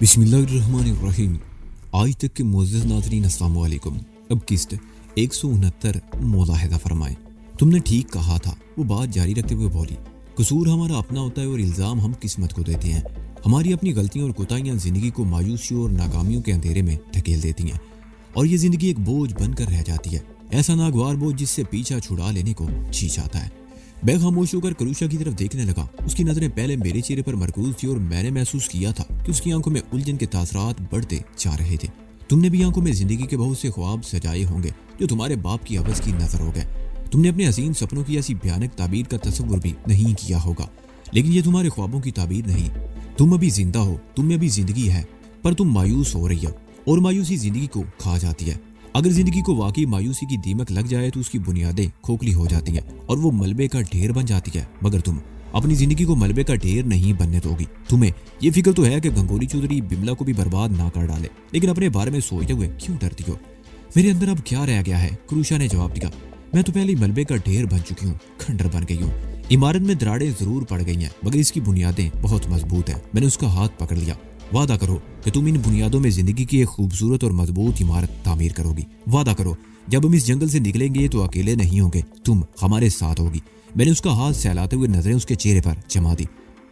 बिस्मिल्लाहिर्रहमानिर्रहीम। आज तक के मुअज़्ज़ज़ नाज़रीन अस्सलाम वालेकुम। अब किस्त 169 मुलाहिज़ा फरमाएं। तुमने ठीक कहा था, वो बात जारी रखते हुए बोली। कसूर हमारा अपना होता है और इल्ज़ाम हम किस्मत को देते हैं। हमारी अपनी गलतियां और कोताहियां ज़िंदगी को मायूसियों और नाकामियों के अंधेरे में धकेल देती हैं और ये ज़िंदगी एक बोझ बनकर रह जाती है, ऐसा नागवार बोझ जिससे पीछा छुड़ा लेने को जी चाहता है। मैं खामोश होकर करूशा की तरफ देखने लगा। उसकी नजरें पहले मेरे चेहरे पर मरकूज थी और मैंने महसूस किया था कि उसकी आंखों में उलझन के तासरात बढ़ते जा रहे थे। तुमने भी आंखों में जिंदगी के बहुत से ख्वाब सजाए होंगे जो तुम्हारे बाप की आवाज की नजर हो गए। तुमने अपने हसीन सपनों की ऐसी भयानक ताबीर का तस्वुर भी नहीं किया होगा, लेकिन ये तुम्हारे ख्वाबों की ताबीर नहीं। तुम अभी जिंदा हो, तुम में अभी जिंदगी है, पर तुम मायूस हो रही हो और मायूसी जिंदगी को खा जाती है। अगर जिंदगी को वाकई मायूसी की दीमक लग जाए तो उसकी बुनियादें खोखली हो जाती हैं और वो मलबे का ढेर बन जाती है। मगर तुम अपनी जिंदगी को मलबे का ढेर नहीं बनने दोगी। तुम्हें ये फिक्र तो है कि गंगोली चौधरी बिमला को भी बर्बाद ना कर डाले, लेकिन अपने बारे में सोचते हुए क्यों डरती हो? मेरे अंदर अब क्या रह गया है? क्रूशा ने जवाब दिया। मैं तो पहले ही मलबे का ढेर बन चुकी हूँ, खंडर बन गई हूँ। इमारत में दरारें जरूर पड़ गई हैं, मगर इसकी बुनियादें बहुत मजबूत हैं। मैंने उसका हाथ पकड़ लिया। वादा करो कि तुम इन बुनियादों में जिंदगी की एक खूबसूरत और मजबूत इमारत तामीर करोगी। वादा करो जब हम इस जंगल से निकलेंगे तो अकेले नहीं होंगे, तुम हमारे साथ होगी। मैंने उसका हाथ सहलाते हुए नजरें उसके चेहरे पर जमा दी।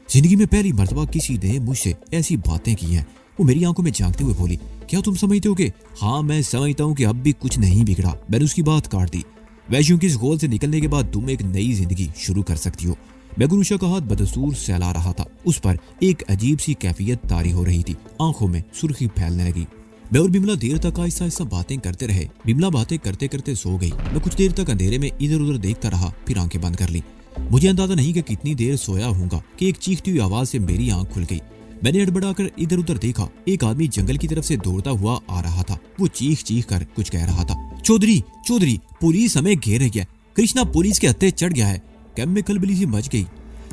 जिंदगी में पहली मर्तबा किसी ने मुझसे ऐसी बातें की हैं। वो मेरी आंखों में झांकते हुए बोली, क्या तुम समझते हो कि? हाँ, मैं समझता हूँ कि अब भी कुछ नहीं बिगड़ा। मैंने उसकी बात काट दी। वैश्यों की इस गोल से निकलने के बाद तुम एक नई जिंदगी शुरू कर सकती हो। मैं करूशा का हाथ बदस्तूर सहला रहा था। उस पर एक अजीब सी कैफियत तारी हो रही थी। आंखों में सुर्खी फैलने लगी। मैं और बिमला देर तक आहिस्ता आहिस्ता बातें करते रहे। बिमला बातें करते करते सो गई। मैं कुछ देर तक अंधेरे में इधर उधर देखता रहा, फिर आंखें बंद कर ली। मुझे अंदाजा नहीं कि कितनी देर सोया होऊंगा कि एक चीखती हुई आवाज से मेरी आंख खुल गई। मैंने अड़बड़ाकर इधर उधर देखा। एक आदमी जंगल की तरफ से दौड़ता हुआ आ रहा था। वो चीख चीख कर कुछ कह रहा था। चौधरी, चौधरी, पुलिस हमें घेर रही है। कृष्णा पुलिस के हत्थे चढ़ गया है। कैंप में खलबली सी मच गई।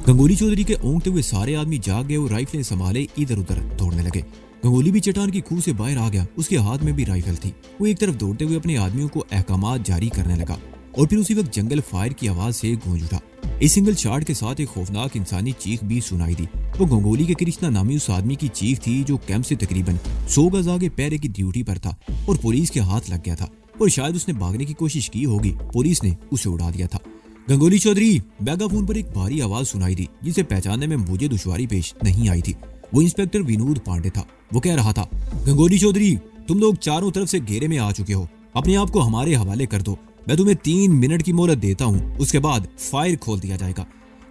गंगोली चौधरी के ओंगते हुए सारे आदमी जाग गए और राइफलें संभाले इधर उधर दौड़ने लगे। गंगोली भी चट्टान की खूह से बाहर आ गया। उसके हाथ में भी राइफल थी। वो एक तरफ दौड़ते हुए अपने आदमियों को अहकामात जारी करने लगा और फिर उसी वक्त जंगल फायर की आवाज से गूंज उठा। इस सिंगल शॉट के साथ एक खौफनाक इंसानी चीख भी सुनाई दी। वो गंगोली के कृष्णा नामी उस आदमी की चीख थी जो कैंप से तकरीबन 100 गज आगे पहरे की ड्यूटी पर था और पुलिस के हाथ लग गया था और शायद उसने भागने की कोशिश की होगी। पुलिस ने उसे उड़ा दिया था। गंगोली चौधरी, मेगाफोन पर एक भारी आवाज सुनाई दी जिसे पहचानने में मुझे दुश्वारी पेश नहीं आई थी। वो इंस्पेक्टर विनोद पांडे था। वो कह रहा था, गंगोली चौधरी, तुम लोग चारों तरफ से घेरे में आ चुके हो। अपने आप को हमारे हवाले कर दो। मैं तुम्हें 3 मिनट की मोहलत देता हूँ, उसके बाद फायर खोल दिया जाएगा।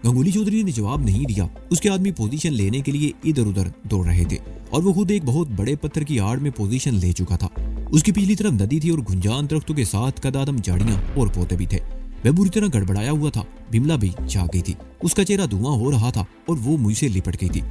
गंगोली चौधरी ने जवाब नहीं दिया। उसके आदमी पोजीशन लेने के लिए इधर उधर दौड़ रहे थे और वो खुद एक बहुत बड़े पत्थर की आड़ में पोजीशन ले चुका था। उसकी पिछली तरफ नदी थी और गुंजान दरख्तों के साथ कदादम झाड़ियां और पौधे भी थे। मैं बुरी तरह गड़बड़ाया हुआ था। बिमला भी जाग गई थी। उसका चेहरा धुआं हो रहा था और वो मुझसे लिपट गई थी।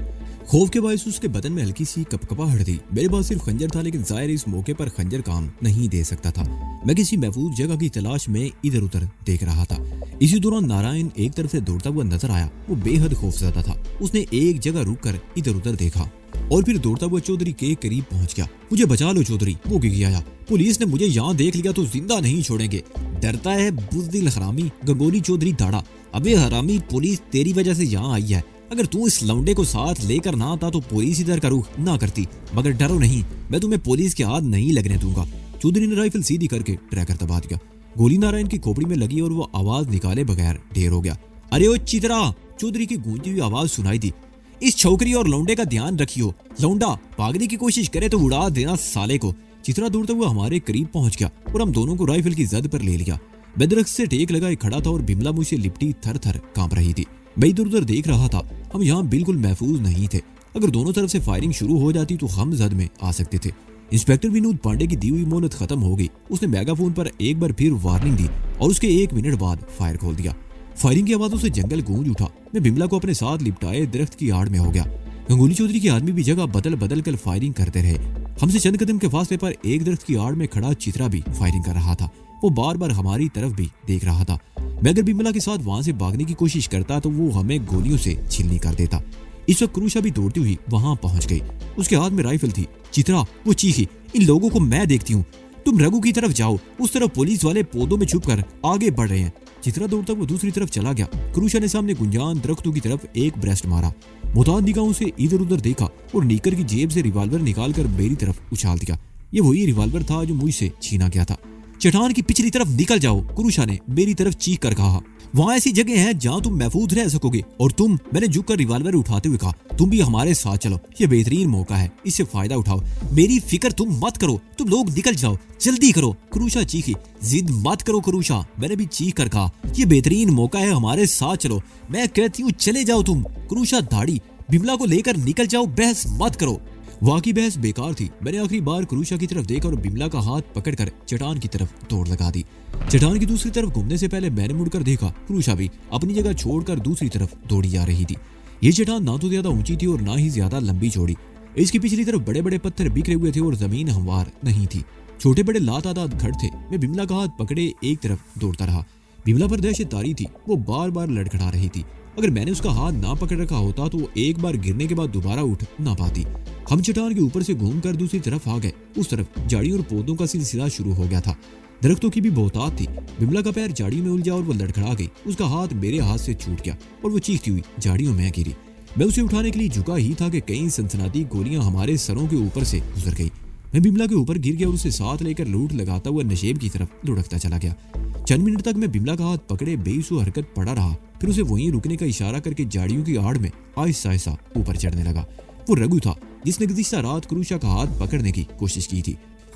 खौफ के बायस उसके बदन में हल्की सी कपकपाहट थी। मेरे पास सिर्फ खंजर था, लेकिन जाहिर इस मौके पर खंजर काम नहीं दे सकता था। मैं किसी महफूज जगह की तलाश में इधर उधर देख रहा था। इसी दौरान नारायण एक तरफ से दौड़ता हुआ नजर आया। वो बेहद खौफजदा था। उसने एक जगह रुककर इधर उधर देखा और फिर दौड़ता हुआ चौधरी के करीब पहुंच गया। मुझे बचा लो चौधरी, वो गिड़गिड़ाया। पुलिस ने मुझे यहाँ देख लिया तो जिंदा नहीं छोड़ेंगे। डरता है बुज़दिल हरामी। गंगोली चौधरी दाड़ा। अबे हरामी, पुलिस तेरी वजह से यहाँ आई है। अगर तू इस लौंडे को साथ लेकर ना आता तो पुलिस इधर का रुख ना करती। मगर डरो नहीं, मैं तुम्हें पुलिस के हाथ नहीं लगने दूंगा। चौधरी ने राइफल सीधी करके ट्रैकर दबा दिया। गोली नारायण की खोपड़ी में लगी और वो आवाज निकाले बगैर ढेर हो गया। अरे ओ चितरा, चौधरी की गूंजती हुई आवाज सुनाई दी। इस छोकरी और लौंडे का ध्यान रखियो। लौंडा भागने की कोशिश करे तो उड़ा देना साले को। चित्रा दौड़ता हुआ हमारे करीब पहुंच गया और हम दोनों को राइफल की जद पर ले लिया। मैं दरख्त से टेक लगाए खड़ा था और बिमला मुझसे लिपटी थर थर कांप रही थी। मैं इधर उधर देख रहा था। हम यहाँ बिल्कुल महफूज नहीं थे। अगर दोनों तरफ से फायरिंग शुरू हो जाती तो हम जद में आ सकते थे। इंस्पेक्टर विनोद पांडे की दी हुई मोहलत खत्म हो गई। उसने मेगाफोन पर एक बार फिर वार्निंग दी और उसके 1 मिनट बाद फायर खोल दिया। फायरिंग की आवाजों से जंगल गूंज उठा। मैं बिमला को अपने साथ लिपटाए दरख्त की आड़ में हो गया। गंगोली चौधरी के आदमी भी जगह बदल बदल कर फायरिंग करते रहे। हमसे चंद कदम के फासले पर एक दरख्त की आड़ में खड़ा चित्रा भी फायरिंग कर रहा था। वो बार बार हमारी तरफ भी देख रहा था। मैं अगर बिमला के साथ वहां से भागने की कोशिश करता तो वो हमें गोलियों से छीलनी कर देता। इस वक्त क्रूशा भी दौड़ती हुई वहां पहुंच गई। उसके हाथ में राइफल थी। चित्रा, वो चीखी, इन लोगों को मैं देखती हूँ। तुम रघु की तरफ जाओ। उस तरफ पुलिस वाले पौधों में छुपकर आगे बढ़ रहे हैं। चित्रा दौड़ता वो दूसरी तरफ चला गया। क्रूशा ने सामने गुंजान दरख्तों की तरफ एक ब्रेस्ट मारा। मुताद निगाहों से इधर उधर देखा और नीकर की जेब से रिवॉल्वर निकालकर मेरी तरफ उछाल दिया। ये वही रिवॉल्वर था जो मुझसे छीना गया था। चट्टान की पिछली तरफ निकल जाओ, कुरुशा ने मेरी तरफ चीख कर कहा। वहाँ ऐसी जगह है जहाँ तुम महफूज रह सकोगे। और तुम, मैंने झुककर रिवॉल्वर उठाते हुए कहा, तुम भी हमारे साथ चलो, ये बेहतरीन मौका है, इससे फायदा उठाओ। मेरी फिक्र तुम मत करो, तुम लोग निकल जाओ, जल्दी करो, कुरुशा चीखी। जिद मत करो कुरुशा, मैंने भी चीख कर कहा, ये बेहतरीन मौका है, हमारे साथ चलो, मैं कहती हूँ चले जाओ तुम। कुरुशा दाढ़ी, बिमला को लेकर निकल जाओ, बहस मत करो। वाकई बहस बेकार थी। मैंने आखिरी बार कुरुशा की तरफ देखा और बिमला का हाथ पकड़कर चट्टान की तरफ दौड़ लगा दी। चट्टान की दूसरी तरफ घूमने से पहले मैंने मुड़कर देखा, कुरुशा भी अपनी जगह छोड़कर दूसरी तरफ दौड़ी जा रही थी। ये चट्टान ना तो ज्यादा ऊंची थी और ना ही ज्यादा लंबी चौड़ी। इसकी पिछली तरफ बड़े बड़े पत्थर बिखरे हुए थे और जमीन हमवार नहीं थी। छोटे बड़े लातादाद घर थे। मैं बिमला का हाथ पकड़े एक तरफ दौड़ता रहा। बिमला पर दहशत तारी थी, वो बार बार लड़खड़ा रही थी। अगर मैंने उसका हाथ ना पकड़ रखा होता तो वो एक बार गिरने के बाद दोबारा उठ ना पाती। हम चट्टान के ऊपर से घूमकर दूसरी तरफ आ गए। उस तरफ झाड़ियों और पौधों का सिलसिला शुरू हो गया था। दरख्तों की भी बहुतात थी। बिमला का पैर झाड़ियों में उलझा और वो लड़खड़ा गई। उसका हाथ मेरे हाथ से छूट गया और वो चीखती हुई झाड़ियों में गिरी। मैं उसे उठाने के लिए झुका ही था कि कई सनसनाती गोलियां हमारे सरों के ऊपर से गुजर गई। मैं बिमला के ऊपर गिर गया और उसे साथ लेकर लूट लगाता हुआ नशेब की तरफ लुढ़कता चला गया। चंद मिनट तक मैं बिमला का हाथ पकड़े बेसु हरकत पड़ा रहा, फिर उसे वहीं रुकने का इशारा करके झाड़ियों की आड़ में आहिस्ता आहिस्ता ऊपर चढ़ने लगा। वो रघु था जिसने गुज़िश्ता रात कुरुशा का हाथ पकड़ने की कोशिश की थी।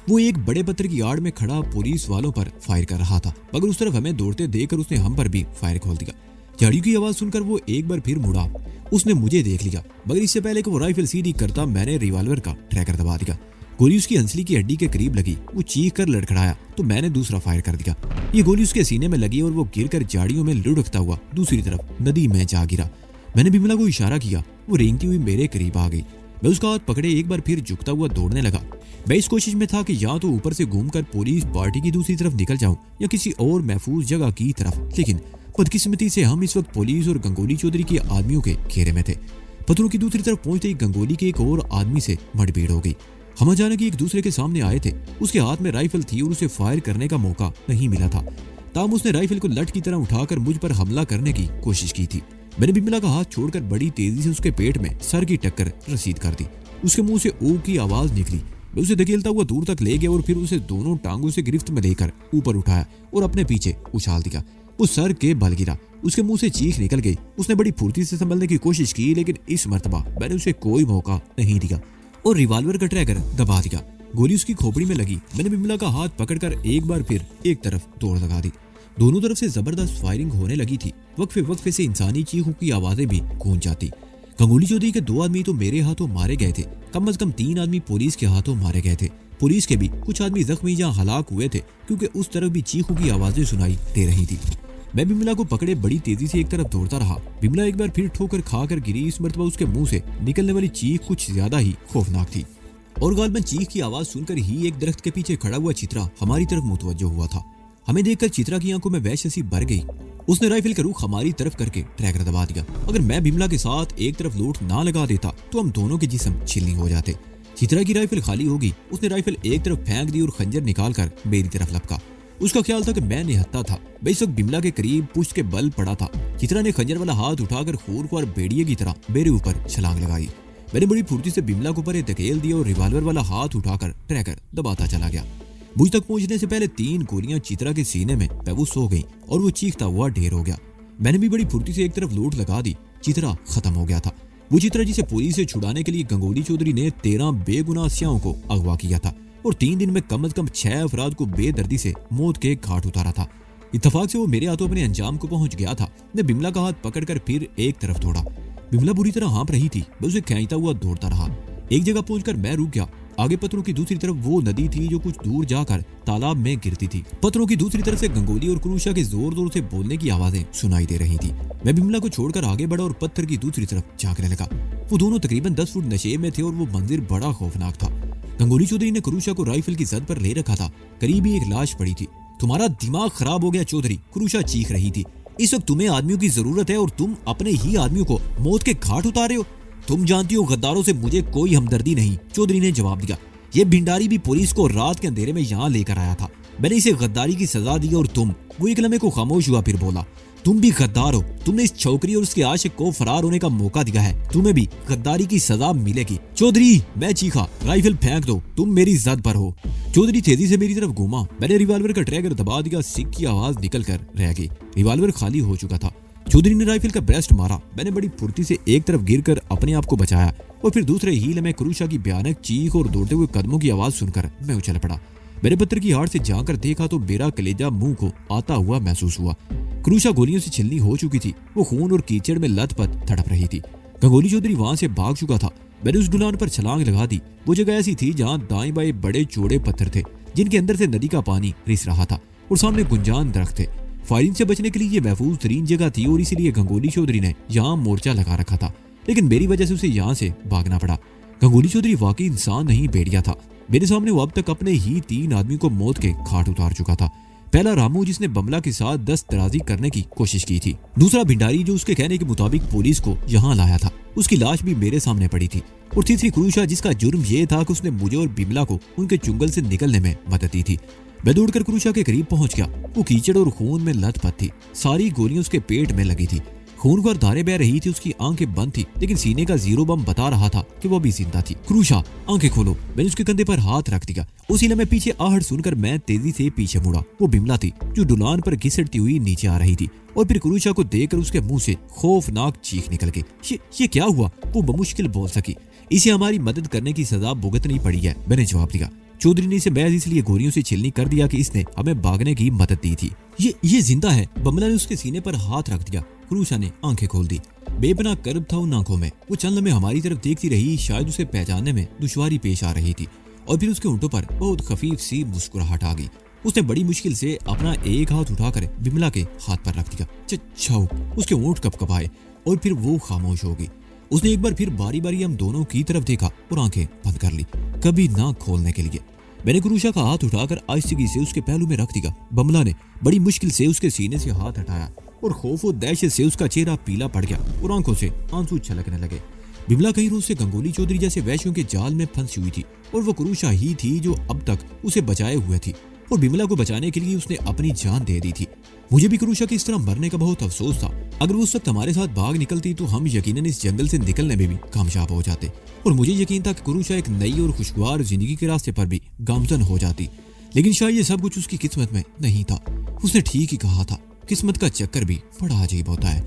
वो एक बड़े पत्थर की आड़ में खड़ा पुलिस वालों पर फायर कर रहा था, मगर उस तरफ हमें दौड़ते देखकर उसने हम पर भी फायर खोल दिया। झाड़ियों की आवाज सुनकर वो एक बार फिर मुड़ा। उसने मुझे देख लिया, मगर इससे पहले कि वो राइफल सीधी करता मैंने रिवॉल्वर का ट्रैकर दबा दिया। गोली उसकी हंसली की हड्डी के करीब लगी। वो चीख कर लड़खड़ाया तो मैंने दूसरा फायर कर दिया। ये गोली उसके सीने में लगी और वो गिरकर झाड़ियों में लुढ़कता हुआ दूसरी तरफ नदी में जा गिरा। मैंने बिमला को इशारा किया, वो रेंगती हुई मेरे करीब आ गई। मैं उसका हाथ पकड़े एक बार फिर झुकता हुआ दौड़ने लगा। मैं इस कोशिश में था कि या तो ऊपर से घूमकर पुलिस पार्टी की दूसरी तरफ निकल जाऊं या किसी और महफूज जगह की तरफ, लेकिन बदकिस्मती से हम इस वक्त पुलिस और गंगोली चौधरी के आदमियों के घेरे में थे। पत्थरों की दूसरी तरफ पहुंचते ही गंगोली के एक और आदमी से मुठभेड़ हो गई। हम अचानक एक दूसरे के सामने आए थे। उसके हाथ में राइफल थी और उसे फायर करने का मौका नहीं मिला था। ताम उसने राइफल को लठ की तरह उठाकर मुझ पर हमला करने की कोशिश की थी। मैंने बिमला का हाथ छोड़कर बड़ी तेजी से उसके पेट में सर की टक्कर रसीद कर दी। उसके मुंह से ओ की आवाज निकली। मैं उसे धकेलता हुआ दूर तक ले गया और फिर उसे दोनों टांगों से गिरफ्त में लेकर ऊपर उठाया और अपने पीछे उछाल दिया। वो सर के बल गिरा। उसके मुंह से चीख निकल गई। उसने बड़ी फुर्ती से संभलने की कोशिश की, लेकिन इस मर्तबा मैंने उसे कोई मौका नहीं दिया और रिवॉल्वर का ट्रैगर दबा दिया। गोली उसकी खोपड़ी में लगी। मैंने बिमला का हाथ पकड़कर एक बार फिर एक तरफ दौड़ लगा दी। दोनों तरफ से जबरदस्त फायरिंग होने लगी थी। वक्फे वक्फे से इंसानी चीखों की आवाजें भी गूंज जाती। गंगोली चौधरी के 2 आदमी तो मेरे हाथों मारे गए थे, कम से कम 3 आदमी पुलिस के हाथों मारे गए थे। पुलिस के भी कुछ आदमी जख्मी या हलाक हुए थे, क्योंकि उस तरफ भी चीखों की आवाजें सुनाई दे रही थी। मैं बिमला को पकड़े बड़ी तेजी से एक तरफ दौड़ता रहा। बिमला एक बार फिर ठोकर खाकर गिरी। इस मर्तबा उसके मुंह से निकलने वाली चीख कुछ ज्यादा ही खौफनाक थी और गालिबन चीख की आवाज सुनकर ही एक दरख्त के पीछे खड़ा हुआ चित्रा हमारी तरफ मुतवज्जो हुआ था। हमें देखकर चित्रा की आंखों में वहशत भर गई। उसने राइफल का रुख हमारी तरफ करके ट्रैकर दबा दिया। अगर मैं बिमला के साथ एक तरफ लोट ना लगा देता तो हम दोनों के जिस्म छिलनी हो जाते। चित्रा की राइफल खाली होगी। उसने राइफल एक तरफ फेंक दी और खंजर निकालकर मेरी तरफ लपका। उसका ख्याल था कि मैं निहत्था था। मैं इस वक्त बिमला के करीब पुष्ट के बल पड़ा था। चित्रा ने खंजर वाला हाथ उठाकर खूरख्वार भेड़िए की तरह मेरे ऊपर छलांग लगाई। मैंने बड़ी फुर्ती से बिमला को परे धकेल दिया और रिवॉल्वर वाला हाथ उठाकर ट्रैकर दबाता चला गया। मुझ तक पहुंचने से पहले 3 गोलियां चित्रा के सीने में बेबस हो गईं और वो चीखता हुआ ढेर हो गया। मैंने भी बड़ी फुर्ती से एक तरफ लोट लगा दी। चित्रा खत्म हो गया था। वो चित्रा जिसे पुलिस से छुड़ाने के लिए गंगोली चौधरी ने 13 बेगुनाह स्याहों को अगवा किया था और 3 दिन में कम से कम 6 अफराद को बेदर्दी से मौत के घाट उतारा था। इत्तफाक से वो मेरे हाथों अपने अंजाम को पहुंच गया था। मैं बिमला का हाथ पकड़कर फिर एक तरफ दौड़ा। बिमला बुरी तरह हाँप रही थी। मैं उसे खींचता हुआ दौड़ता रहा। एक जगह पहुंचकर मैं रुक गया। आगे पत्थरों की दूसरी तरफ वो नदी थी जो कुछ दूर जाकर तालाब में गिरती थी। पत्थरों की दूसरी तरफ से गंगोली और कुरुशा के जोर जोर से बोलने की आवाजें सुनाई दे रही थी। मैं बिमला को छोड़कर आगे बढ़ा और पत्थर की दूसरी तरफ झांकने लगा। वो दोनों तकरीबन 10 फुट नशे में थे और वो मंजिर बड़ा खौफनाक था। गंगोली चौधरी ने कुरुशा को राइफल की जद पर ले रखा था। करीब ही एक लाश पड़ी थी। तुम्हारा दिमाग खराब हो गया चौधरी, कुरुशा चीख रही थी। इस वक्त तुम्हें आदमियों की जरूरत है और तुम अपने ही आदमियों को मौत के घाट उतारे हो। तुम जानती हो गद्दारों से मुझे कोई हमदर्दी नहीं, चौधरी ने जवाब दिया। ये भिंडारी भी पुलिस को रात के अंधेरे में यहाँ लेकर आया था। मैंने इसे गद्दारी की सजा दी और तुम। वो एक लम्हे को खामोश हुआ, फिर बोला, तुम भी गद्दार हो। तुमने इस छोकरी और उसके आशिक को फरार होने का मौका दिया है, तुम्हें भी गद्दारी की सजा मिलेगी। चौधरी, मैं चीखा, राइफल फेंक दो, तुम मेरी जद पर हो। चौधरी तेजी से मेरी तरफ घूमा। मैंने रिवॉल्वर का ट्रैगर दबा दिया। सिक की आवाज निकल कर रह गई। रिवॉल्वर खाली हो चुका था। चौधरी ने राइफल का ब्रेस्ट मारा। मैंने बड़ी फुर्ती से एक तरफ गिरकर अपने आप को बचाया और फिर दूसरे ही लम्हे क्रूशा की भयानक चीख और दौड़ते हुए कदमों की आवाज सुनकर मैं उछल पड़ा। मैंने पत्थर की आड़ से जाकर देखा तो मेरा कलेजा मुंह को आता हुआ महसूस हुआ। क्रूशा गोलियों से छिलनी हो चुकी थी। वो खून और कीचड़ में लथपथ तड़प रही थी। गंगोली चौधरी वहां से भाग चुका था। मैंने उस ढलान पर छलांग लगा दी। वो जगह ऐसी थी जहां दाएं बाएं बड़े चौड़े पत्थर थे जिनके अंदर से नदी का पानी रिस रहा था और सामने गुंजान दरख्त थे। फायरिंग से बचने के लिए ये महफूज तरीन जगह थी और इसीलिए गंगोली चौधरी ने यहाँ मोर्चा लगा रखा था। लेकिन मेरी वजह से उसे यहाँ से भागना पड़ा। गंगोली चौधरी वाकई इंसान नहीं, भेड़िया था। मेरे सामने वो अब तक अपने ही 3 आदमी को मौत के घाट उतार चुका था। पहला रामू, जिसने बमला के साथ दस्तराजी करने की कोशिश की थी। दूसरा भिंडारी, जो उसके कहने के मुताबिक पुलिस को यहाँ लाया था, उसकी लाश भी मेरे सामने पड़ी थी। और तीसरी क्रूशा, जिसका जुर्म ये था कि उसने मुझे और बिमला को उनके चुंगल से निकलने में मदद दी थी। मैं दौड़कर क्रूशा के करीब पहुंच गया। वो कीचड़ और खून में लथपथ थी। सारी गोलियां उसके पेट में लगी थी। खून पर धारें बह रही थी। उसकी आंखें बंद थी, लेकिन सीने का जीरो बम बता रहा था कि वो भी जिंदा थी। क्रूशा, आंखें खोलो। मैंने उसके कंधे पर हाथ रख दिया। उसी लम्हे पीछे आहट सुनकर मैं तेजी से पीछे मुड़ा। वो बिमला थी जो ढुलान पर घिसटती हुई नीचे आ रही थी और फिर क्रूशा को देखकर उसके मुंह से खौफनाक चीख निकल गई। ये क्या हुआ? वो बमुश्किल बोल सकी। इसे हमारी मदद करने की सजा भुगतनी पड़ी है, मैंने जवाब दिया। चौधरी ने इसे महज इसलिए गोलियों से छिलनी कर दिया कि इसने हमें भागने की मदद दी थी। ये जिंदा है। बमला ने उसके सीने पर हाथ रख दिया। क्रूशा ने आंखें खोल दी। बेपनाह कर्ब था उन आंखों में। वो चंद लम्हे हमारी तरफ देखती रही। शायद उसे पहचानने में दुश्वारी पेश आ रही थी और फिर उसके होंठों पर बहुत खफीफ सी मुस्कुराहट आ गई। उसने बड़ी मुश्किल से अपना एक हाथ उठाकर बिमला के हाथ पर रख दिया। छाऊ, उसके होंठ कपकपाए और फिर वो खामोश हो गई। उसने एक बार फिर बारी बारी हम दोनों की तरफ देखा और आंखें बंद कर ली, कभी ना खोलने के लिए। मैंने क्रूशा का हाथ उठाकर आहिस्तेगी से उसके पहलू में रख दिया। बमला ने बड़ी मुश्किल से उसके सीने से हाथ हटाया और खौफ और दहशत से उसका चेहरा पीला पड़ गया और आंखों से आंसू छलकने लगे। बिमला कई रोज से गंगोली चौधरी जैसे वैश्यों के जाल में फंसी हुई थी और वो क्रूशा ही थी जो अब तक उसे बचाए हुए थी और बिमला को बचाने के लिए उसने अपनी जान दे दी थी। मुझे भी क्रूशा की इस तरह मरने का बहुत अफसोस था। अगर वो उस वक्त हमारे साथ भाग निकलती तो हम यकीनन इस जंगल से निकलने में भी कामयाब हो जाते और मुझे यकीन था कि क्रूशा एक नई और खुशगवार जिंदगी के रास्ते पर भी गामजन हो जाती। लेकिन शायद ये सब कुछ उसकी किस्मत में नहीं था। उसने ठीक ही कहा था, किस्मत का चक्कर भी बड़ा अजीब होता है।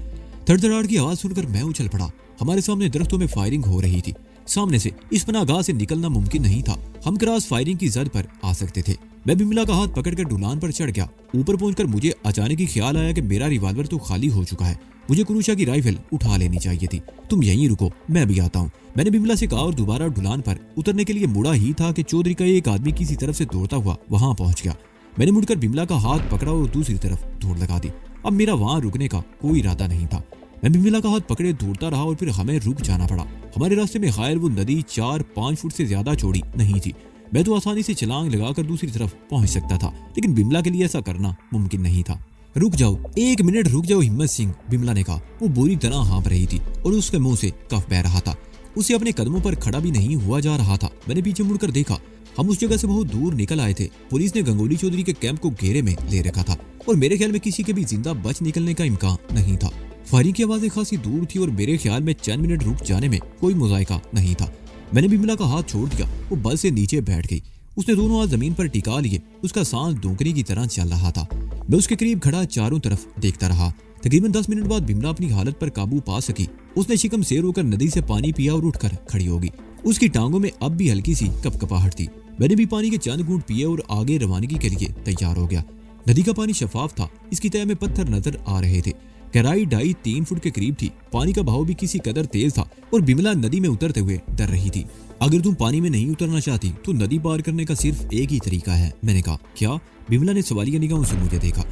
धड़धड़ाहट की आवाज सुनकर मैं उछल पड़ा। हमारे सामने दरख्तों में फायरिंग हो रही थी। सामने से इस पनाहगाह से निकलना मुमकिन नहीं था। हम क्रॉस फायरिंग की जद पर आ सकते थे। मैं बिमला का हाथ पकड़कर ढुलान पर चढ़ गया। ऊपर पहुंचकर मुझे अचानक ही ख्याल आया कि मेरा रिवॉल्वर तो खाली हो चुका है। मुझे क्रूशा की राइफल उठा लेनी चाहिए थी। तुम यहीं रुको, मैं भी आता हूँ, मैंने बिमला से कहा और दोबारा ढुलान पर उतरने के लिए मुड़ा ही था कि चौधरी का एक आदमी किसी तरफ से दौड़ता हुआ वहां पहुंच गया। मैंने मुड़कर बिमला का हाथ पकड़ा और दूसरी तरफ दौड़ लगा दी। अब मेरा वहां रुकने का कोई इरादा नहीं था। मैं बिमला का हाथ पकड़े दौड़ता रहा और फिर हमें रुक जाना पड़ा। हमारे रास्ते में खैर वो नदी 4-5 फुट से ज्यादा चौड़ी नहीं थी। मैं तो आसानी से छलांग लगाकर दूसरी तरफ पहुंच सकता था, लेकिन बिमला के लिए ऐसा करना मुमकिन नहीं था। रुक जाओ, 1 मिनट रुक जाओ हिम्मत सिंह, बिमला ने कहा। वो बुरी तरह हाँफ रही थी और उसके मुंह से कफ बह रहा था। उसे अपने कदमों पर खड़ा भी नहीं हुआ जा रहा था। मैंने पीछे मुड़कर देखा। हम उस जगह से बहुत दूर निकल आए थे। पुलिस ने गंगोली चौधरी के कैंप को घेरे में ले रखा था और मेरे ख्याल में किसी के भी जिंदा बच निकलने का इम्कान नहीं था। फायरिंग की आवाजें खासी दूर थी और मेरे ख्याल में चंद मिनट रुक जाने में कोई मुजायका नहीं था। मैंने बिमला का हाथ छोड़ दिया। वो बल से नीचे बैठ गई। उसने दोनों हाथ जमीन पर टिका लिए। उसका सांस डोंकरी की तरह चल रहा था। मैं उसके करीब खड़ा चारों तरफ देखता रहा। तकरीबन 10 मिनट बाद बिमला अपनी हालत पर काबू पा सकी। उसने शिकम सेर होकर नदी से पानी पिया और उठकर खड़ी होगी। उसकी टांगों में अब भी हल्की सी कपकपाहट थी। मैंने भी पानी के चंद घूंट पिए और आगे रवानगी के लिए तैयार हो गया। नदी का पानी शफाफ था। इसकी तह में पत्थर नजर आ रहे थे। गहराई 2.5-3 फुट के करीब थी। पानी का बहाव भी किसी कदर तेज था और बिमला नदी में उतरते हुए डर रही थी। अगर तुम पानी में नहीं उतरना चाहती तो नदी पार करने का सिर्फ एक ही तरीका है, मैंने कहा। क्या? बिमला ने सवालिया निगाहों से मुझे देखा।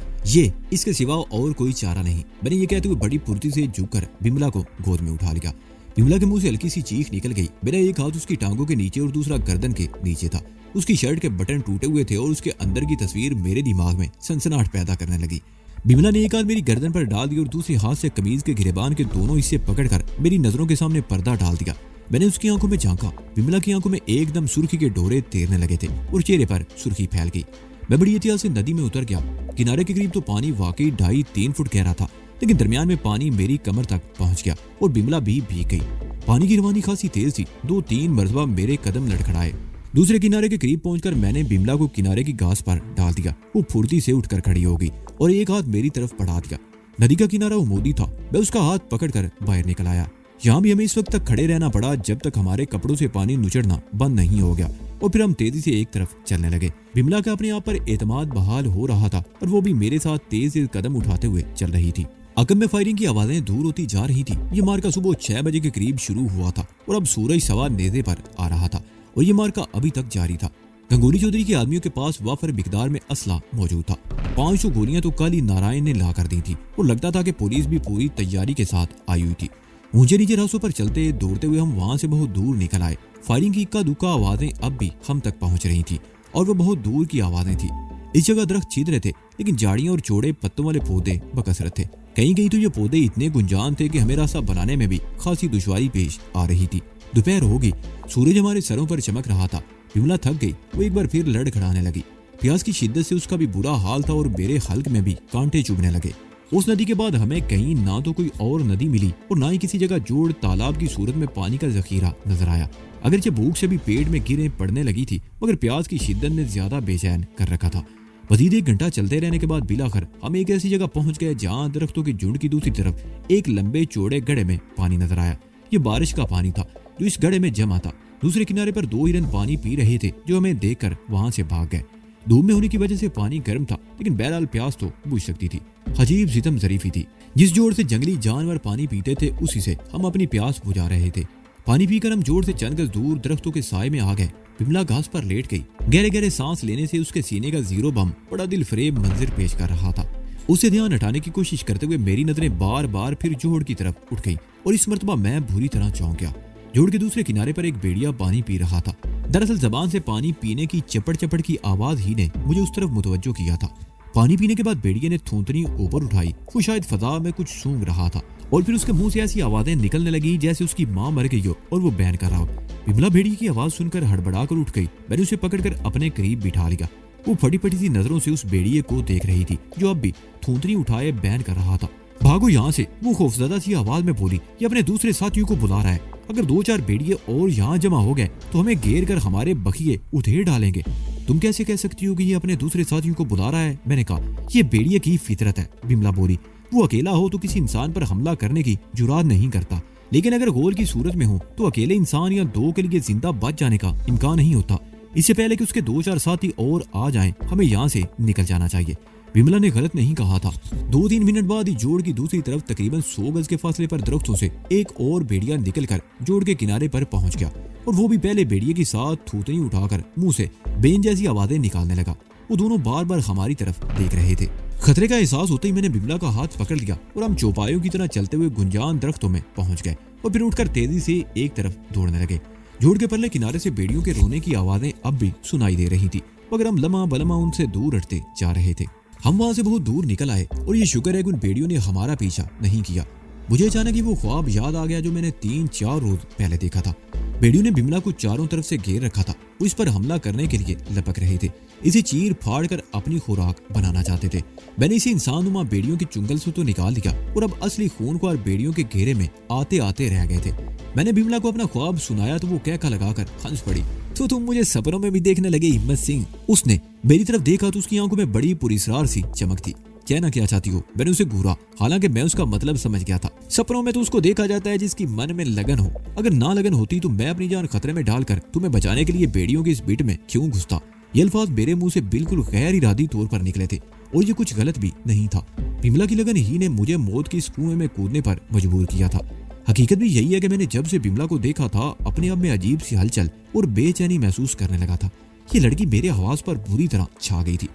इसके सिवा और कोई चारा नहीं। मैंने ये कहते हुए बड़ी फुर्ती से झुककर बिमला को गोद में उठा लिया। बिमला के मुंह से हल्की सी चीख निकल गई। मेरा एक हाथ उसकी टांगों के नीचे और दूसरा गर्दन के नीचे था। उसकी शर्ट के बटन टूटे हुए थे और उसके अंदर की तस्वीर मेरे दिमाग में सनसनाहट पैदा करने लगी। बिमला ने एक हाथ मेरी गर्दन पर डाल दी और दूसरे हाथ से कमीज के गिरेबान के दोनों हिस्से पकड़कर मेरी नजरों के सामने पर्दा डाल दिया। मैंने उसकी आंखों में झांका। बिमला की आंखों में एकदम सुर्खी के डोरे तैरने लगे थे और चेहरे पर सुर्खी फैल गई। मैं बड़ी एहतियात से नदी में उतर गया। किनारे के करीब तो पानी वाकई 2.5-3 फुट गहरा था, लेकिन दरमियान में पानी मेरी कमर तक पहुंच गया और बिमला भी भीग गई। पानी की रवानी खासी तेज थी। 2-3 मरतबा मेरे कदम लड़खड़ाए। दूसरे किनारे के करीब पहुंचकर मैंने बिमला को किनारे की घास पर डाल दिया। वो फुर्ती से उठकर खड़ी हो गई और एक हाथ मेरी तरफ बढ़ा दिया। नदी का किनारा उमूदी था। मैं उसका हाथ पकड़कर बाहर निकल आया। यहाँ भी हमें इस वक्त तक खड़े रहना पड़ा जब तक हमारे कपड़ों से पानी नुचड़ना बंद नहीं हो गया और फिर हम तेजी से एक तरफ चलने लगे। बिमला का अपने आप पर एतमाद बहाल हो रहा था और वो भी मेरे साथ तेज कदम उठाते हुए चल रही थी। अकब में फायरिंग की आवाजें दूर होती जा रही थी। ये मार्का सुबह 6 बजे के करीब शुरू हुआ था और अब सूरज सवा नेज़े पर आ रहा था और ये मार्का अभी तक जारी था। गंगोली चौधरी के आदमियों के पास वाफर मिकदार में असला मौजूद था। 500 गोलियां तो कल ही नारायण ने ला कर दी थी और लगता था कि पुलिस भी पूरी तैयारी के साथ आई हुई थी। ऊंचे नीचे रास्तों पर चलते दौड़ते हुए हम वहां से बहुत दूर निकल आए। फायरिंग की इक्का दुक्का आवाजें अब भी हम तक पहुंच रही थी और वो बहुत दूर की आवाजें थी। इस जगह दरख्त छिद रहे थे, लेकिन झाड़ियां और चौड़े पत्तों वाले पौधे बकसरत थे। कहीं कहीं तो ये पौधे इतने गुंजान थे कि हमें रास्ता बनाने में भी खासी दुश्वारी पेश आ रही थी। दोपहर हो गई। सूरज हमारे सरों पर चमक रहा था। बिमला थक गई। वो एक बार फिर लड़खड़ाने लगी। प्यास की शिद्दत से उसका भी बुरा हाल था और मेरे हल्क में भी कांटे चुभने लगे। उस नदी के बाद हमें कहीं ना तो कोई और नदी मिली और ना ही किसी जगह जोड़ तालाब की सूरत में पानी का जखीरा नजर आया। अगरचे भूख से भी पेट में गिरें पड़ने लगी थी, मगर प्यास की शिद्दत ने ज्यादा बेचैन कर रखा था। मजीद 1 घंटा चलते रहने के बाद बिलाखिर हम एक ऐसी जगह पहुंच गए जहां दरख्तों की झुंड की दूसरी तरफ एक लंबे चौड़े गड्ढे में पानी नजर आया। ये बारिश का पानी था जो इस गड्ढे में जमा था। दूसरे किनारे पर 2 हिरन पानी पी रहे थे जो हमें देखकर वहां से भाग गए। धूप में होने की वजह से पानी गर्म था, लेकिन बहरहाल प्यास तो बुझ सकती थी। अजीब सितम जरीफी थी। जिस जोर से जंगली जानवर पानी पीते थे उसी से हम अपनी प्यास बुझा रहे थे। पानी पीकर हम जोर से चंद गज दूर दरख्तों के साए में आ गए। बिमला घास पर लेट गई। गहरे गहरे सांस लेने से उसके सीने का जीरो बम बड़ा दिल फरेब मंजर पेश कर रहा था। उसे ध्यान हटाने की कोशिश करते हुए मेरी नजरें बार बार फिर जोड़ की तरफ उठ गई और इस मर्तबा मैं बुरी तरह चौंक गया। जोड़ के दूसरे किनारे पर एक भेड़िया पानी पी रहा था। दरअसल जबान से पानी पीने की चपड़ चपड़ की आवाज ही ने मुझे उस तरफ मुतवज्जो किया था। पानी पीने के बाद भेड़िए ने थूथनी ऊपर उठाई। वो शायद फजा में कुछ सूंघ रहा था और फिर उसके मुंह से ऐसी आवाजें निकलने लगी जैसे उसकी माँ मर गई हो और वो बैन कर रहा हो। बिमला भेड़िए की आवाज सुनकर हड़बड़ा कर उठ गई। मैंने उसे पकड़कर अपने करीब बिठा लिया। वो फटी फटी सी नजरों से उस भेड़िए को देख रही थी जो अब भी थूथनी उठाए बैन कर रहा था। भागो यहाँ से, वो खौफजदा सी आवाज में बोली। ये अपने दूसरे साथियों को बुला रहा है। अगर 2-4 भेड़िए और यहाँ जमा हो गए तो हमें घेर कर हमारे बखिए उधेड़ डालेंगे। तुम कैसे कह सकती हो कि ये अपने दूसरे साथियों को बुला रहा है? मैंने कहा। ये भेड़िए की फितरत है, बिमला बोली। वो अकेला हो तो किसी इंसान पर हमला करने की जुरात नहीं करता, लेकिन अगर गोल की सूरत में हो तो अकेले इंसान या 2 के लिए जिंदा बच जाने का इम्कान नहीं होता। इससे पहले कि उसके 2-4 साथी और आ जाएं, हमें यहाँ से निकल जाना चाहिए। बिमला ने गलत नहीं कहा था। 2-3 मिनट बाद ही जोड़ की दूसरी तरफ तकरीबन 100 गज के फासले पर दरख्तों से एक और भेड़िया निकलकर जोड़ के किनारे पर पहुंच गया और वो भी पहले भेड़िए के साथ थूथनी उठाकर मुंह से बेन जैसी आवाजें निकालने लगा। वो दोनों बार बार हमारी तरफ देख रहे थे। खतरे का एहसास होते ही मैंने बिमला का हाथ पकड़ लिया और हम चौपायों की तरह चलते हुए गुंजान दरख्तों में पहुंच गए और फिर उठकर तेजी से एक तरफ दौड़ने लगे। जोड़ के परले किनारे से भेड़ियों के रोने की आवाजें अब भी सुनाई दे रही थी, मगर हम लम्हा बलमा उनसे दूर हटते जा रहे थे। हम वहां से बहुत दूर निकल आए और ये शुक्र है कि उन भेड़ियों ने हमारा पीछा नहीं किया। मुझे अचानक ही वो ख्वाब याद आ गया जो मैंने 3-4 रोज पहले देखा था। भेड़ियों ने बिमला को चारों तरफ से घेर रखा था। वो इस पर हमला करने के लिए लपक रहे थे। इसे चीर फाड़ कर अपनी खुराक बनाना चाहते थे। मैंने इसे इंसानुमा भेड़ियों के चुंगल से तो निकाल दिया और अब असली खूनख्वार भेड़ियों के घेरे में आते आते रह गए थे। मैंने बिमला को अपना ख्वाब सुनाया तो वो कहका लगाकर हंस पड़ी। तो तुम मुझे सपनों में भी देखने लगे हिम्मत सिंह? उसने मेरी तरफ देखा तो उसकी आंखों में बड़ी पुरिसरार सी चमक थी। कहना क्या चाहती हो? मैंने उसे घूरा, हालांकि मैं उसका मतलब समझ गया था। सपनों में तो उसको देखा जाता है जिसकी मन में लगन हो। अगर ना लगन होती तो मैं अपनी जान खतरे में डालकर तुम्हें बचाने के लिए भेड़ियों के इस बिट में क्यों घुसता? ये अल्फाज मेरे मुंह से बिल्कुल गैर इरादी तौर पर निकले थे और ये कुछ गलत भी नहीं था। बिमला की लगन ही ने मुझे मौत की इस कुएं में कूदने पर मजबूर किया था। हकीकत भी यही है कि मैंने जब से बिमला को देखा था अपने आप में अजीब सी हलचल और बेचैनी महसूस करने लगा था। ये लड़की मेरे आवाज पर बुरी तरह छा गई थी।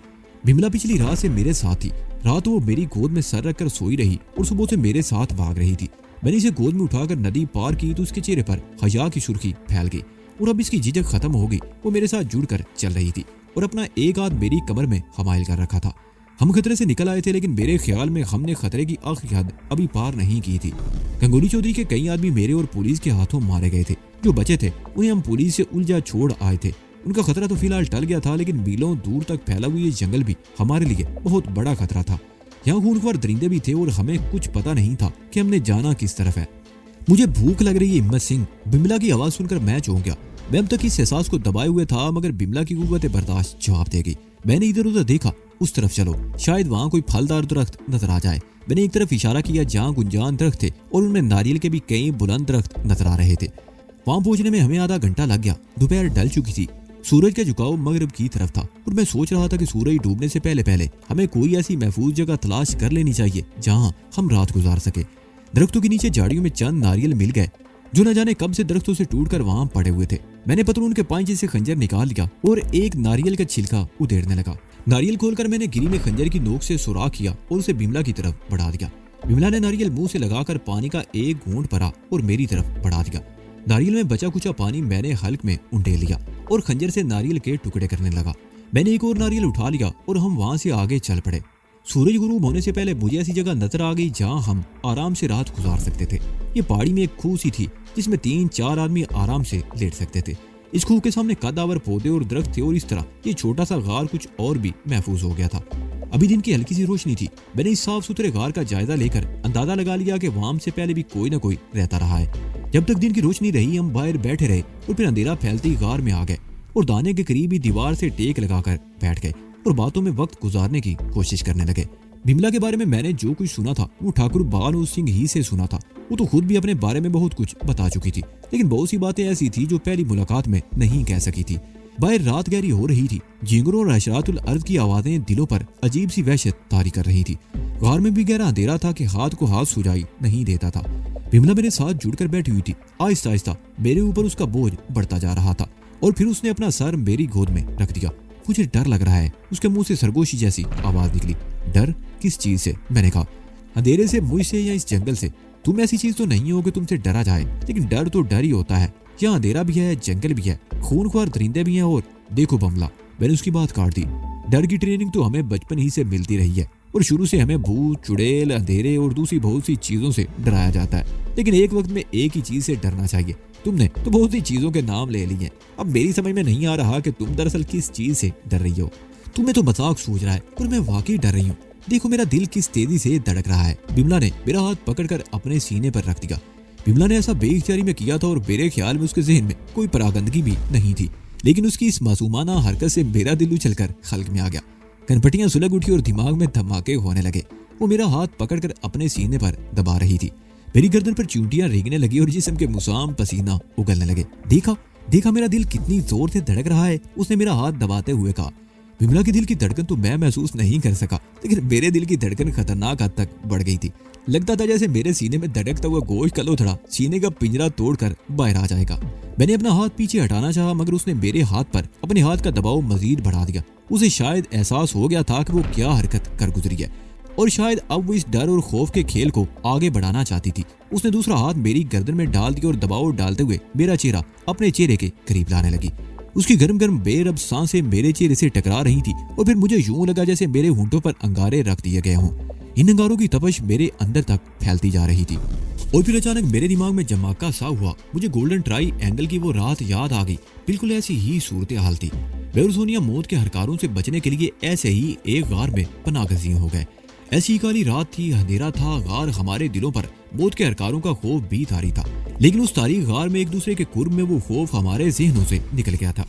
बिमला पिछली रात से मेरे साथ थी। रात वो मेरी गोद में सर रखकर सोई रही और सुबह से मेरे साथ भाग रही थी। मैंने इसे गोद में उठाकर नदी पार की तो उसके चेहरे पर हया की सुर्खी फैल गई और अब इसकी झिझक खत्म हो गई। वो मेरे साथ जुड़कर चल रही थी और अपना एक हाथ मेरी कमर में हमायल कर रखा था। हम खतरे से निकल आए थे, लेकिन मेरे ख्याल में हमने खतरे की आखिरी हद अभी पार नहीं की थी। गंगोली चौधरी के कई आदमी मेरे और पुलिस के हाथों मारे गए थे। जो बचे थे उन्हें हम पुलिस से उलझा छोड़ आए थे। उनका खतरा तो फिलहाल टल गया था, लेकिन मीलों दूर तक फैला हुआ ये जंगल भी हमारे लिए बहुत बड़ा खतरा था। यहाँ खूंखार दरिंदे भी थे और हमें कुछ पता नहीं था कि हमने जाना किस तरफ है। मुझे भूख लग रही है हिम्मत सिंह। बिमला की आवाज सुनकर मैं चौंक गया। मैं अब तक इस एहसास को दबाए हुए था, मगर बिमला की कुव्वत बर्दाश्त जवाब दे गई। मैंने इधर उधर देखा, उस तरफ चलो, शायद वहाँ कोई फलदार दरख्त नजर आ जाए। मैंने एक तरफ इशारा किया जहाँ गुंजान दरख्त थे और उनमें नारियल के भी कई बुलंद दरख्त नजर आ रहे थे। वहाँ पहुंचने में हमें आधा घंटा लग गया। दोपहर ढल चुकी थी, सूरज का झुकाव मगरिब की तरफ था और मैं सोच रहा था कि सूरज डूबने से पहले पहले हमें कोई ऐसी महफूज जगह तलाश कर लेनी चाहिए जहाँ हम रात गुजार सके। दरख्तों के नीचे झाड़ियों में चंद नारियल मिल गए जो न जाने कब से दरख्तों से टूटकर वहां पड़े हुए थे। मैंने पतलून के पांचे से खंजर निकाल लिया और एक नारियल का छिलका उधेड़ने लगा। नारियल खोलकर मैंने गिरी में खंजर की नोक से सुराख किया और उसे बिमला की तरफ बढ़ा दिया। बिमला ने नारियल मुंह से लगाकर पानी का एक घूंट भरा और मेरी तरफ बढ़ा दिया। नारियल में बचा कुचा पानी मैंने हल्क में उंडेल लिया और खंजर से नारियल के टुकड़े करने लगा। मैंने एक और नारियल उठा लिया और हम वहां से आगे चल पड़े। सूरज गुरूब होने से पहले मुझे ऐसी जगह नजर आ गई जहां हम आराम से रात गुजार सकते थे। ये पहाड़ी में एक खूह सी थी जिसमें 3-4 आदमी आराम से लेट सकते थे। इस खूह के सामने कदावर पौधे और दरख्त थे और इस तरह ये छोटा सा गार कुछ और भी महफूज हो गया था। अभी दिन की हल्की सी रोशनी थी। मैंने इस साफ सुथरे गार का जायजा लेकर अंदाजा लगा लिया कि वहां से पहले भी कोई ना कोई रहता रहा है। जब तक दिन की रोशनी रही हम बाहर बैठे रहे और फिर अंधेरा फैलती गार में आ गए और दाने के करीब ही दीवार से टेक लगाकर बैठ गए और बातों में वक्त गुजारने की कोशिश करने लगे। बिमला के बारे में मैंने जो कुछ सुना था वो ठाकुर बानू सिंह ही से सुना था। वो तो खुद भी अपने बारे में बहुत कुछ बता चुकी थी, लेकिन बहुत सी बातें ऐसी थी जो पहली मुलाकात में नहीं कह सकी थी। बाहर रात गहरी हो रही थी। झींगरों और हशरातुल अर्द की आवाजें दिलों पर अजीब सी वहशत तारी कर रही थी। गार में भी गहरा अंधेरा था कि हाथ को हाथ सुझाई नहीं देता था। बिमला मेरे साथ जुड़कर बैठी हुई थी। आहिस्ता आहिस्ता मेरे ऊपर उसका बोझ बढ़ता जा रहा था और फिर उसने अपना सर मेरी गोद में रख दिया। मुझे डर लग रहा है। उसके मुंह से सरगोशी जैसी आवाज निकली। डर किस चीज से? मैंने कहा। अंधेरे से, मुझसे या इस जंगल से? तुम ऐसी चीज तो नहीं हो कि तुमसे डरा जाए, लेकिन डर तो डर ही होता है। यहाँ अंधेरा भी है, जंगल भी है, खूनख्वार दरिंदे भी हैं और देखो बमला, मैंने उसकी बात काट दी। डर की ट्रेनिंग तो हमें बचपन ही से मिलती रही है और शुरू से हमें भूत, चुड़ैल, अंधेरे और दूसरी बहुत सी चीजों से डराया जाता है, लेकिन एक वक्त में एक ही चीज से डरना चाहिए। तुमने तो बहुत सी चीजों के नाम ले लिए। अब मेरी समझ में नहीं आ रहा कि तुम दरअसल किस चीज से डर रही हो। तुम्हें तो मजाक सूझ रहा है और मैं वाकई डर रही हूँ। देखो मेरा दिल किस तेजी से धड़क रहा है। बिमला ने मेरा हाथ पकड़कर अपने सीने पर रख दिया। बिमला ने ऐसा बेइख्तियारी में किया था और मेरे ख्याल में उसके जहन में कोई परागंदगी भी नहीं थी, लेकिन उसकी इस मासूमाना हरकत से मेरा दिल उछलकर खल्क में आ गया। कनपटियां सुलग उठी और दिमाग में धमाके होने लगे। वो मेरा हाथ पकड़कर अपने सीने पर दबा रही थी। मेरी गर्दन पर चूंटियां रेंगने लगी और जिस्म के मुसाम पसीना उगलने लगे। देखा मेरा दिल कितनी जोर से धड़क रहा है, उसने मेरा हाथ दबाते हुए कहा। बिमला के दिल की धड़कन तो मैं महसूस नहीं कर सका, लेकिन मेरे दिल की धड़कन खतरनाक हद तक बढ़ गई थी। लगता था जैसे मेरे सीने में धड़कता हुआ गोश्त कलोथड़ा सीने का पिंजरा तोड़कर बाहर आ जाएगा। मैंने अपना हाथ पीछे हटाना चाहा, मगर उसने मेरे हाथ पर अपने हाथ का दबाव मजीद बढ़ा दिया। उसे शायद एहसास हो गया था कि वो क्या हरकत कर गुजरी है और शायद अब वो इस डर और खौफ के खेल को आगे बढ़ाना चाहती थी। उसने दूसरा हाथ मेरी गर्दन में डाल दिया और दबाव डालते हुए मेरा चेहरा अपने चेहरे के करीब लाने लगी। उसकी गर्म गर्म बेरब सांसें मेरे चेहरे से टकरा रही थी और फिर मुझे यूं लगा जैसे मेरे होंठों पर अंगारे रख दिए गए हों। इन अंगारों की तपश मेरे अंदर तक फैलती जा रही थी और फिर अचानक मेरे दिमाग में जमाका सा हुआ। मुझे गोल्डन ट्राई एंगल की वो रात याद आ गई। बिल्कुल ऐसी ही सूरत हाल थी। मैं और सोनिया मौत के हरकारों से बचने के लिए ऐसे ही एक गार में पनाहगज़ीं हो गए। ऐसी काली रात थी, अंधेरा था, गार हमारे दिलों पर मौत के हरकारों का खौफ भी तारी था, लेकिन उस तारीख गार में एक दूसरे के कुर्ब में वो खौफ हमारे ज़हनों से निकल गया था।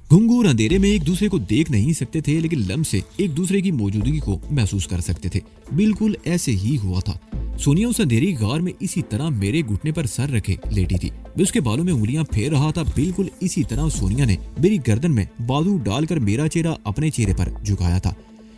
घुंघूर अंधेरे में एक दूसरे को देख नहीं सकते थे, लेकिन लम्ह से एक दूसरे की मौजूदगी को महसूस कर सकते थे। बिल्कुल ऐसे ही हुआ था। सोनिया उस अंधेरी गार में इसी तरह मेरे घुटने पर सर रखे लेटी थी। मैं उसके बालों में उंगलियां फेर रहा था। बिल्कुल इसी तरह सोनिया ने मेरी गर्दन में बाजू डालकर मेरा चेहरा अपने चेहरे पर झुकाया था।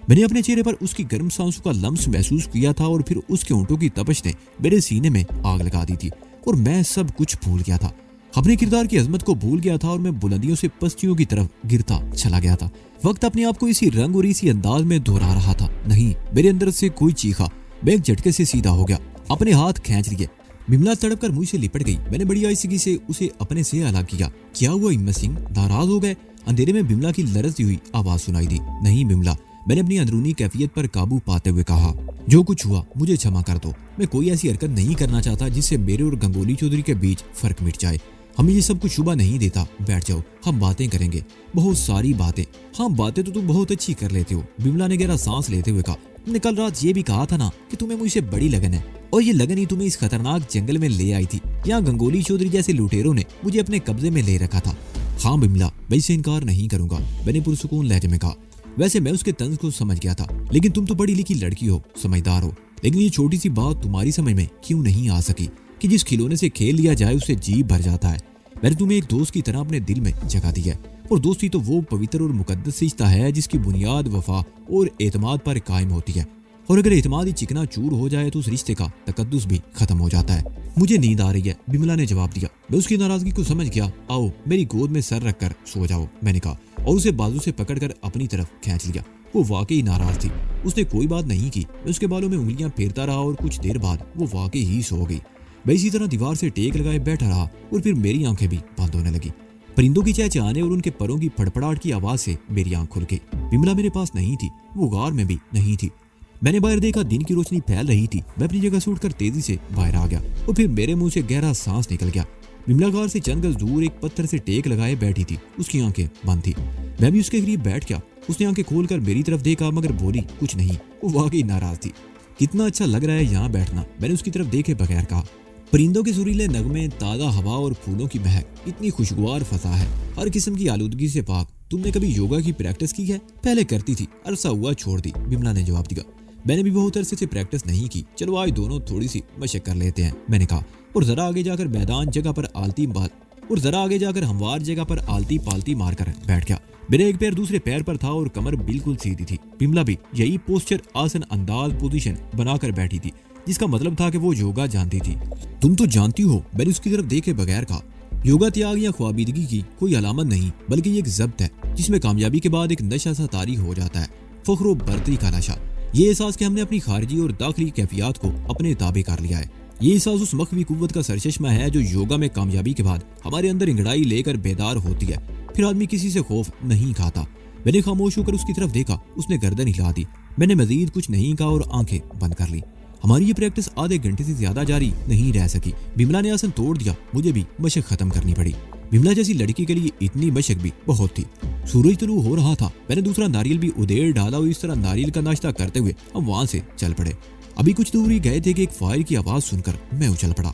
मैंने अपने चेहरे पर उसकी गर्म सांसों का लम्स महसूस किया था और फिर उसके होंठों की तपश ने मेरे सीने में आग लगा दी थी और मैं सब कुछ भूल गया था। अपने किरदार की अजमत को भूल गया था और मैं बुलंदियों से पस्तियों की तरफ गिरता चला गया था। वक्त अपने आप को इसी रंग और इसी अंदाज में दोहरा रहा था। नहीं, मेरे अंदर से कोई चीखा। मैं एक झटके से सीधा हो गया, अपने हाथ खींच लिए। बिमला तड़प कर मुझसे लिपट गई। मैंने बड़ी आहिस्तगी से उसे अपने से अलग किया। क्या हुआ हिम्मत सिंह, नाराज हो गए? अंधेरे में बिमला की लरजती हुई आवाज सुनाई दी। नहीं बिमला, मैंने अपनी अंदरूनी कैफियत पर काबू पाते हुए कहा, जो कुछ हुआ मुझे क्षमा कर दो। मैं कोई ऐसी हरकत नहीं करना चाहता जिससे मेरे और गंगोली चौधरी के बीच फर्क मिट जाए। हमें ये सब कुछ शुबा नहीं देता, बैठ जाओ, हम बातें करेंगे, बहुत सारी बातें। हाँ, बातें तो तुम बहुत अच्छी कर लेते हो, बिमला ने गहरा सांस लेते हुए कहा। तुमने कल रात ये भी कहा था ना कि तुम्हें मुझसे बड़ी लगन है, और ये लगन ही तुम्हें इस खतरनाक जंगल में ले आई थी। यहाँ गंगोली चौधरी जैसे लुटेरों ने मुझे अपने कब्जे में ले रखा था। हाँ बिमला, मैं इसे इनकार नहीं करूंगा, मैंने पुरसुकून लहजे में कहा। वैसे मैं उसके तंज को समझ गया था, लेकिन तुम तो पढ़ी लिखी लड़की हो, समझदार हो, लेकिन ये छोटी सी बात तुम्हारी समझ में क्यों नहीं आ सकी कि जिस खिलौने से खेल लिया जाए उससे जी भर जाता है। मैंने तुम्हें एक दोस्त की तरह अपने दिल में जगह दी है, और दोस्ती तो वो पवित्र और मुकद्दस रिश्ता है जिसकी बुनियाद वफा और एतमाद पर कायम होती है। और अगर एतमाद ही चिकना चूर हो जाए तो उस रिश्ते का तकद्दुस भी खत्म हो जाता है। मुझे नींद आ रही है, बिमला ने जवाब दिया। मैं उसकी नाराजगी को समझ गया। आओ मेरी गोद में सर रखकर सो जाओ, मैंने कहा, और उसे बाजू से पकड़कर अपनी तरफ खींच लिया। वो वाकई नाराज थी, उसने कोई बात नहीं की। मैं उसके बालों में उंगलियां फेरता रहा और कुछ देर बाद वो वाकई ही सो गई। मैं इसी तरह दीवार से टेक लगाए बैठा रहा और फिर मेरी आंखें भी बंद होने लगी। परिंदों की चहचहाने और उनके परों की फड़फड़ाहट की आवाज से मेरी आंख खुल गई। बिमला मेरे पास नहीं थी, वो गार में भी नहीं थी। मैंने बाहर देखा, दिन की रोशनी फैल रही थी। मैं अपनी जगह से उठकर तेजी से बाहर आ गया और फिर मेरे मुंह से गहरा सांस निकल गया। बिमला गार से चंद गज दूर एक पत्थर से टेक लगाए बैठी थी, उसकी आंखें बंद थी। मैं भी उसके करीब बैठ गया। उसने आंखें खोलकर मेरी तरफ देखा, मगर बोली कुछ नहीं। वो वाकई नाराज थी। कितना अच्छा लग रहा है यहाँ बैठना, मैंने उसकी तरफ देखे बगैर कहा। परिंदों के सुरीले नगमे, ताज़ा हवा और फूलों की महक, इतनी खुशगवार फसा है, हर किस्म की आलूदगी से पाक। तुमने कभी योगा की प्रैक्टिस की है? पहले करती थी, अरसा हुआ छोड़ दी, बिमला ने जवाब दिया। मैंने भी बहुत अरसे से प्रैक्टिस नहीं की, चलो आज दोनों थोड़ी सी मशक कर लेते हैं, मैंने कहा। और जरा आगे जाकर मैदान जगह पर हमवार जगह पर आलती पालती मारकर बैठ गया। मेरा एक पैर दूसरे पैर पर था और कमर बिल्कुल सीधी थी। बिमला भी यही पोस्चर, आसन, अंदाज, पोजीशन बनाकर बैठी थी, जिसका मतलब था कि वो योगा जानती थी। तुम तो जानती हो, मैंने उसकी तरफ देखे बगैर कहा। योगा त्याग या ख्वाबीदगी की कोई अलामत नहीं, बल्कि ये एक जब्त है जिसमें कामयाबी के बाद एक नशा सा तारी हो जाता है, फख्र व बरतरी का नशा। ये एहसास कि हमने अपनी खारजी और दाखिली कैफियत को अपने ताबे कर लिया है। ये एहसास उस मख्फी कुव्वत का सरचश्मा है जो योगा में कामयाबी के बाद हमारे अंदर इंगड़ाई लेकर बेदार होती है। फिर आदमी किसी से खौफ नहीं खाता। मैंने खामोश होकर उसकी तरफ देखा, उसने गर्दन हिला दी। मैंने मजीद कुछ नहीं कहा और आंखें बंद कर ली। हमारी ये प्रैक्टिस आधे घंटे से ज्यादा जारी नहीं रह सकी। बिमला ने आसन तोड़ दिया, मुझे भी मशक खत्म करनी पड़ी। बिमला जैसी लड़की के लिए इतनी मशक भी बहुत थी। सूरज तुलू हो रहा था। मैंने दूसरा नारियल भी उधेड़ डाला और इस तरह नारियल का नाश्ता करते हुए हम वहां से चल पड़े। अभी कुछ दूर ही गए थे कि एक फायर की आवाज सुनकर मैं उछल पड़ा।